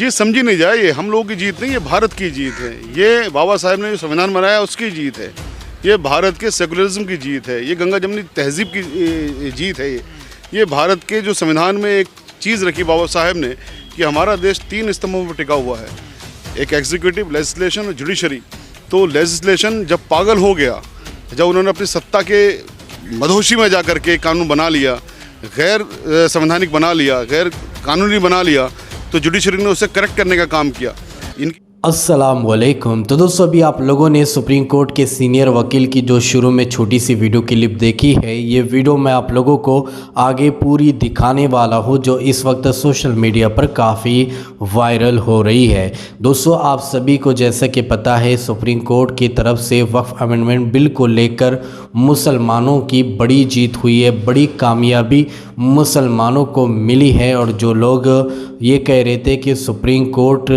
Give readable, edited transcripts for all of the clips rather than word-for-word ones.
जी समझी नहीं जाए, ये हम लोगों की जीत नहीं, ये भारत की जीत है। ये बाबा साहब ने जो संविधान बनाया उसकी जीत है। ये भारत के सेकुलरिज्म की जीत है। ये गंगा जमुनी तहजीब की जीत है। ये भारत के जो संविधान में एक चीज़ रखी बाबा साहब ने कि हमारा देश 3 स्तंभों पर टिका हुआ है, एक एग्जीक्यूटिव, लेजिस्लेशन और जुडिशरी। तो लेजिस्लेशन जब पागल हो गया, जब उन्होंने अपनी सत्ता के मदहोशी में जा कर के कानून बना लिया, गैर संवैधानिक बना लिया, गैर कानूनी बना लिया, तो जुडिशरी ने उसे करेक्ट करने का काम किया। अस्सलाम वालेकुम। तो दोस्तों, अभी आप लोगों ने सुप्रीम कोर्ट के सीनियर वकील की जो शुरू में छोटी सी वीडियो क्लिप देखी है, ये वीडियो मैं आप लोगों को आगे पूरी दिखाने वाला हूँ, जो इस वक्त सोशल मीडिया पर काफ़ी वायरल हो रही है। दोस्तों, आप सभी को जैसा कि पता है, सुप्रीम कोर्ट की तरफ से वक्फ अमेंडमेंट बिल को लेकर मुसलमानों की बड़ी जीत हुई है, बड़ी कामयाबी मुसलमानों को मिली है। और जो लोग ये कह रहे थे कि सुप्रीम कोर्ट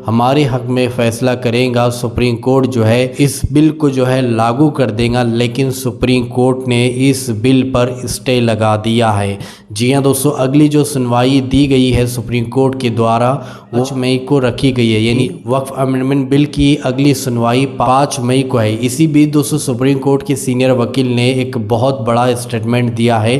हमारे हक में फैसला करेगा, सुप्रीम कोर्ट जो है इस बिल को जो है लागू कर देगा, लेकिन सुप्रीम कोर्ट ने इस बिल पर स्टे लगा दिया है। जी हाँ दोस्तों, अगली जो सुनवाई दी गई है सुप्रीम कोर्ट के द्वारा वो 5 मई को रखी गई है, यानी वक्फ अमेंडमेंट बिल की अगली सुनवाई 5 मई को है। इसी बीच दोस्तों, सुप्रीम कोर्ट के सीनियर वकील ने एक बहुत बड़ा स्टेटमेंट दिया है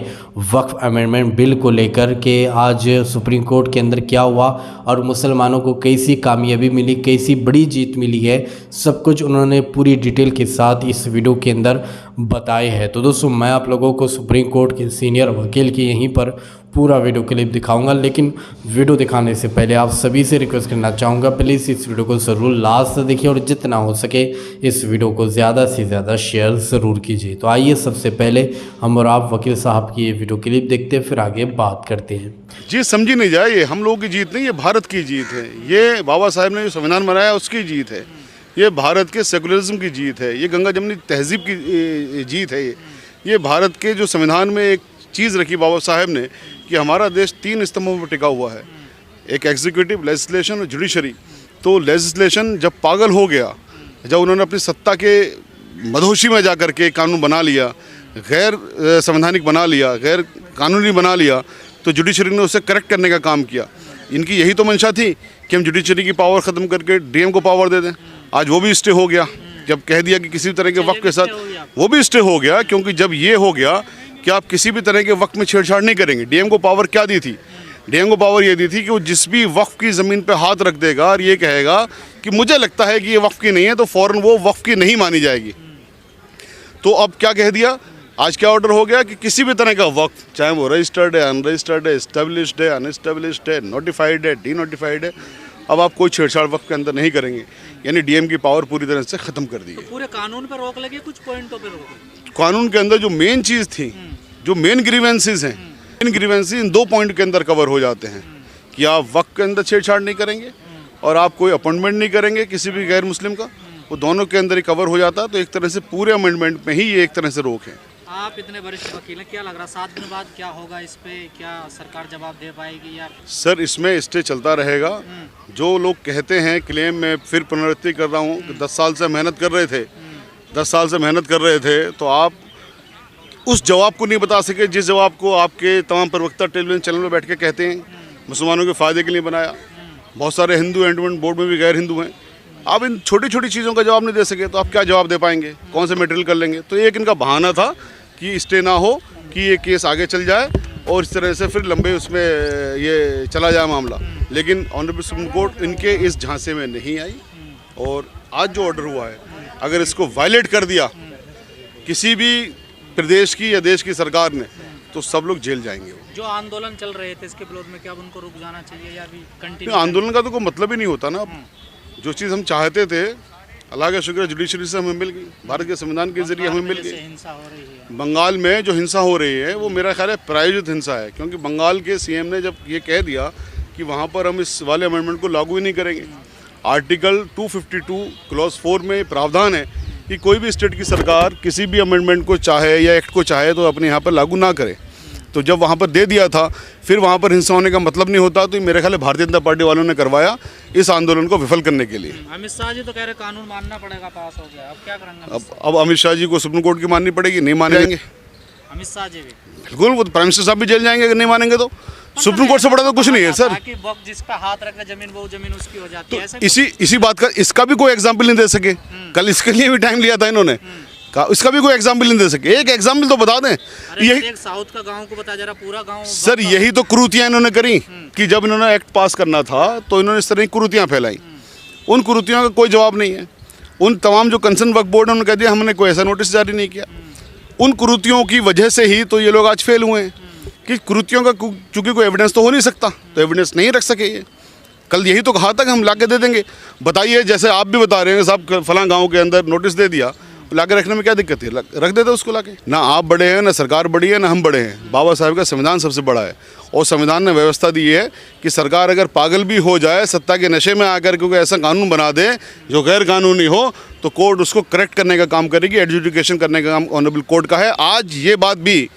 वक्फ अमेंडमेंट बिल को लेकर कि आज सुप्रीम कोर्ट के अंदर क्या हुआ और मुसलमानों को कैसी कामयाबी मिली, कैसी बड़ी जीत मिली है, सब कुछ उन्होंने पूरी डिटेल के साथ इस वीडियो के अंदर बताए हैं। तो दोस्तों, मैं आप लोगों को सुप्रीम कोर्ट के सीनियर वकील की यहीं पर पूरा वीडियो क्लिप दिखाऊंगा, लेकिन वीडियो दिखाने से पहले आप सभी से रिक्वेस्ट करना चाहूँगा, प्लीज़ इस वीडियो को ज़रूर लास्ट तक देखिए और जितना हो सके इस वीडियो को ज़्यादा से ज़्यादा शेयर ज़रूर कीजिए। तो आइए सबसे पहले हम और आप वकील साहब की ये वीडियो क्लिप देखते हैं, फिर आगे बात करते हैं। जी समझी नहीं जाए, ये हम लोगों की जीत नहीं, ये भारत की जीत है। ये बाबा साहब ने जो संविधान बनाया उसकी जीत है। ये भारत के सेकुलरिज्म की जीत है। ये गंगा जमुनी तहजीब की जीत है। ये भारत के जो संविधान में एक चीज़ रखी बाबा साहब ने कि हमारा देश 3 स्तंभों पर टिका हुआ है, एक एग्जीक्यूटिव, लेजिस्लेशन और जुडिशरी। तो लेजिस्लेशन जब पागल हो गया, जब उन्होंने अपनी सत्ता के मदहोशी में जा कर के कानून बना लिया, गैर संवैधानिक बना लिया, गैर कानूनी बना लिया, तो जुडिशरी ने उसे करेक्ट करने का काम किया। इनकी यही तो मंशा थी कि हम जुडिशरी की पावर ख़त्म करके डीएम को पावर दे दें। आज वो भी स्टे हो गया, जब कह दिया कि किसी तरह के वक्त के साथ वो भी स्टे हो गया, क्योंकि जब ये हो गया कि आप किसी भी तरह के वक्त में छेड़छाड़ नहीं करेंगे। डीएम को पावर क्या दी थी? डीएम को पावर ये दी थी कि वो जिस भी वक्फ की ज़मीन पे हाथ रख देगा और ये कहेगा कि मुझे लगता है कि ये वक्फ की नहीं है, तो फ़ौरन वो वक्फ की नहीं मानी जाएगी। तो अब क्या कह दिया, आज क्या ऑर्डर हो गया कि किसी भी तरह का वक्फ, चाहे वो रजिस्टर्ड है, अनरजिस्टर्ड है, एस्टेब्लिश्ड है, अनएस्टेब्लिश्ड है, नोटिफाइड है, डी नोटिफाइड है, अब आप कोई छेड़छाड़ वक्फ के अंदर नहीं करेंगे। यानी डीएम की पावर पूरी तरह से ख़त्म कर दी है। तो पूरे कानून पर रोक लगी, कुछ पॉइंटों पर रोक? कानून के अंदर जो मेन चीज़ थी, जो मेन ग्रीवेंसेस हैं, इन ग्रीवेंसेस इन 2 पॉइंट के अंदर कवर हो जाते हैं कि आप वक्त के अंदर छेड़छाड़ नहीं करेंगे और आप कोई अपॉइंटमेंट नहीं करेंगे किसी भी गैर मुस्लिम का, वो दोनों के अंदर ही कवर हो जाता है। तो एक तरह से पूरे अमेंडमेंट में ही ये एक तरह से रोक है। आप इतने वरिष्ठ वकील हैं, क्या लग रहा 7 दिन बाद क्या होगा इस पे? क्या सरकार जवाब दे पाएगी या? सर, इसमें स्टे चलता रहेगा। जो लोग कहते हैं क्लेम में, फिर पुनरावृत्ति कर रहा हूँ कि 10 साल से मेहनत कर रहे थे, 10 साल से मेहनत कर रहे थे, तो आप उस जवाब को नहीं बता सके जिस जवाब को आपके तमाम प्रवक्ता टेलीविजन चैनल में बैठ के कहते हैं मुसलमानों के फ़ायदे के लिए बनाया। बहुत सारे हिंदू एंडोमेंट बोर्ड में भी गैर हिंदू हैं। आप इन छोटी छोटी चीज़ों का जवाब नहीं दे सके तो आप क्या जवाब दे पाएंगे? कौन से मटेरियल कर लेंगे? तो एक इनका बहाना था कि स्टे ना हो, कि ये केस आगे चल जाए और इस तरह से फिर लंबे उसमें ये चला जाए मामला। लेकिन ऑनरेबल सुप्रीम कोर्ट इनके इस झांसे में नहीं आई और आज जो ऑर्डर हुआ है, अगर इसको वायलेट कर दिया किसी भी प्रदेश की या देश की सरकार ने, तो सब लोग जेल जाएंगे। जो आंदोलन चल रहे थे इसके विरोध में, क्या अब उनको रुक जाना चाहिए या अभी कंटिन्यू? आंदोलन का तो कोई मतलब ही नहीं होता ना। जो चीज़ हम चाहते थे, अल्लाह का शुक्र, जुडिशरी से हमें मिल गई, भारत के संविधान के जरिए हमें मिल गई। हिंसा हो रही है बंगाल में, जो हिंसा हो रही है वो मेरा ख्याल है प्रायोजित हिंसा है, क्योंकि बंगाल के सीएम ने जब ये कह दिया कि वहाँ पर हम इस वाले अमेंडमेंट को लागू ही नहीं करेंगे। आर्टिकल 252 क्लॉज 4 में प्रावधान है कि कोई भी स्टेट की सरकार किसी भी अमेंडमेंट को चाहे या एक्ट को चाहे तो अपने यहाँ पर लागू ना करे। तो जब वहाँ पर दे दिया था, फिर वहाँ पर हिंसा होने का मतलब नहीं होता। तो मेरे ख्याल है भारतीय जनता पार्टी वालों ने करवाया इस आंदोलन को विफल करने के लिए। अमित शाह जी तो कह रहे कानून मानना पड़ेगा, पास हो गया, अब क्या करेंगे? अब अमित शाह जी को सुप्रीम कोर्ट की माननी पड़ेगी, नहीं माने जाएंगे। अमित शाह जी भी बिल्कुल, वो प्राइम मिनिस्टर साहब भी जेल जाएंगे अगर नहीं मानेंगे तो। सुप्रीम कोर्ट से बड़ा तो कुछ नहीं है सर। कि वक्त जिस पे हाथ रख जमीन वो जमीन उसकी हो जाती तो है ऐसा इसी बात का इसका भी कोई एग्जाम्पल नहीं दे सके। कल इसके लिए भी टाइम लिया था इन्होंने, इसका भी कोई एग्जाम्पल नहीं दे सके। एक एग्जाम्पल तो बता दें। यही एक साउथ का गांव को बताया जा रहा पूरा गांव सर, यही तो कुरीतियां इन्होंने करी कि जब इन्होंने एक्ट पास करना था तो इन्होंने इस तरह की कुरीतियां फैलाई। उन कुरीतियों का कोई जवाब नहीं है। उन तमाम जो कंसर्न वक्फ बोर्ड है उन्होंने कह दिया हमने कोई ऐसा नोटिस जारी नहीं किया। उन कुरीतियों की वजह से ही तो ये लोग आज फेल हुए हैं कि कुरीतियों का चूंकि कोई एविडेंस तो हो नहीं सकता, तो एविडेंस नहीं रख सके ये। कल यही तो कहा था कि हम ला के दे देंगे। बताइए, जैसे आप भी बता रहे हैं साहब फलां गांव के अंदर नोटिस दे दिया, ला के रखने में क्या दिक्कत है? रख देते उसको ला के। ना आप बड़े हैं, ना सरकार बड़ी है, ना हम बड़े हैं। बाबा साहब का संविधान सबसे बड़ा है और संविधान ने व्यवस्था दी है कि सरकार अगर पागल भी हो जाए, सत्ता के नशे में आकर क्योंकि ऐसा कानून बना दे जो गैर कानूनी हो, तो कोर्ट उसको करेक्ट करने का काम करेगी, एडजुडिकेशन करने का काम ऑनरेबल कोर्ट का है। आज ये बात भी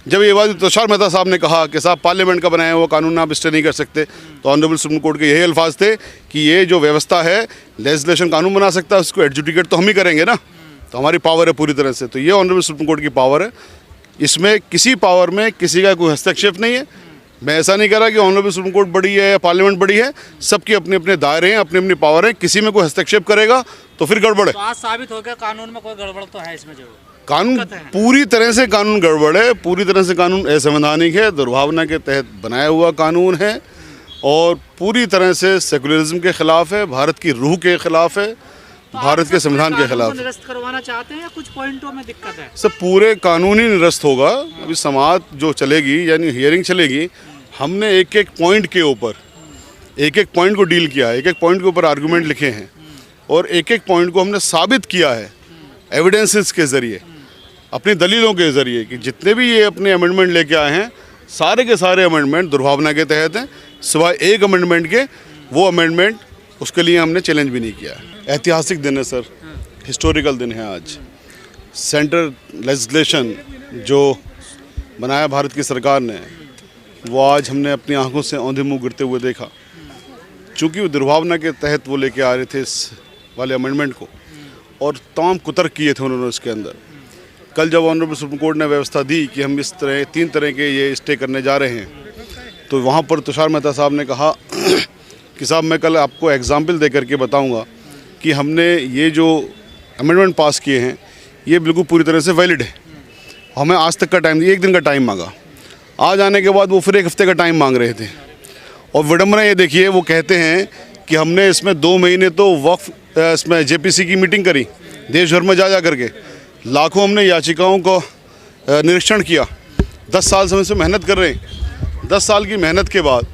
जब ये बात तुषार मेहता साहब ने कहा कि साहब पार्लियामेंट का बनाया हुआ कानून आप स्टे नहीं कर सकते, तो ऑनरेबल सुप्रीम कोर्ट के यही अल्फाज थे कि ये जो व्यवस्था है, लेजिस्लेशन कानून बना सकता है, उसको एडजुडिकेट तो हम ही करेंगे ना, तो हमारी पावर है पूरी तरह से। तो ये ऑनरेबल सुप्रीम कोर्ट की पावर है, इसमें किसी पावर में किसी का कोई हस्तक्षेप नहीं है। मैं ऐसा नहीं कह रहा कि ऑनरेबल सुप्रीम कोर्ट बड़ी है या पार्लियामेंट बड़ी है, सबके अपने अपने दायरे हैं, अपनी अपनी पावर है। किसी में कोई हस्तक्षेप करेगा तो फिर गड़बड़ है। तो आज साबित हो गया कानून में कोई गड़बड़ तो है इसमें, जरूर कानून पूरी तरह से कानून गड़बड़ है, पूरी तरह से कानून असंवैधानिक है, दुर्भावना के तहत बनाया हुआ कानून है और पूरी तरह से सेकुलरिज्म के खिलाफ है, भारत की रूह के खिलाफ है, भारत के संविधान के खिलाफ। निरस्त करवाना चाहते हैं या कुछ पॉइंटों में दिक्कत है? सब पूरे कानून ही निरस्त होगा। अभी समाप्त जो चलेगी यानी हियरिंग चलेगी, हमने एक एक पॉइंट के ऊपर एक एक पॉइंट को डील किया है, एक एक पॉइंट के ऊपर आर्गूमेंट लिखे हैं और एक एक पॉइंट को हमने साबित किया है एविडेंसेस के ज़रिए, अपनी दलीलों के ज़रिए कि जितने भी ये अपने अमेंडमेंट लेके आए हैं, सारे के सारे अमेंडमेंट दुर्भावना के तहत हैं, सिवाय एक अमेंडमेंट के। वो अमेंडमेंट उसके लिए हमने चैलेंज भी नहीं किया है। ऐतिहासिक दिन है सर, हिस्टोरिकल दिन है आज। सेंट्रल लेजिस्लेशन जो बनाया भारत की सरकार ने, वो आज हमने अपनी आंखों से औंधे मुँह गिरते हुए देखा। चूँकि वो दुर्भावना के तहत वो लेके आ रहे थे इस वाले अमेंडमेंट को और तमाम कुतर्क किए थे उन्होंने उसके अंदर। कल जब ऑनरेबल सुप्रीम कोर्ट ने व्यवस्था दी कि हम इस तरह 3 तरह के ये स्टे करने जा रहे हैं, तो वहाँ पर तुषार मेहता साहब ने कहा कि साहब मैं कल आपको एग्जाम्पल दे करके बताऊँगा कि हमने ये जो अमेंडमेंट पास किए हैं ये बिल्कुल पूरी तरह से वैलिड है। हमें आज तक का टाइम दिया, 1 दिन का टाइम मांगा। आज आने के बाद वो फिर 1 हफ्ते का टाइम मांग रहे थे और विडम्बना ये देखिए, वो कहते हैं कि हमने इसमें 2 महीने तो वक्फ इसमें जेपीसी की मीटिंग करी, देश भर में जा करके लाखों हमने याचिकाओं को निरीक्षण किया। 10 साल से हम इसमें मेहनत कर रहे हैं। 10 साल की मेहनत के बाद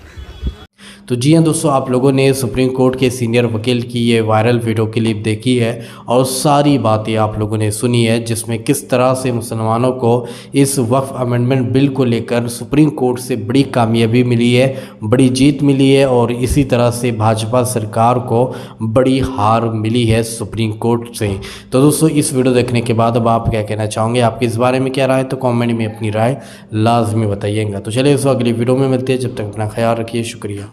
तो जी हाँ दोस्तों, आप लोगों ने सुप्रीम कोर्ट के सीनियर वकील की ये वायरल वीडियो क्लिप देखी है और सारी बातें आप लोगों ने सुनी है, जिसमें किस तरह से मुसलमानों को इस वक्फ अमेंडमेंट बिल को लेकर सुप्रीम कोर्ट से बड़ी कामयाबी मिली है, बड़ी जीत मिली है और इसी तरह से भाजपा सरकार को बड़ी हार मिली है सुप्रीम कोर्ट से। तो दोस्तों, इस वीडियो देखने के बाद अब आप क्या कहना चाहोगे, आपके इस बारे में क्या राय है, तो कॉमेंट में अपनी राय लाजमी बताइएगा। तो चलिए दोस्तों, अगली वीडियो में मिलते हैं, जब तक अपना ख्याल रखिए, शुक्रिया।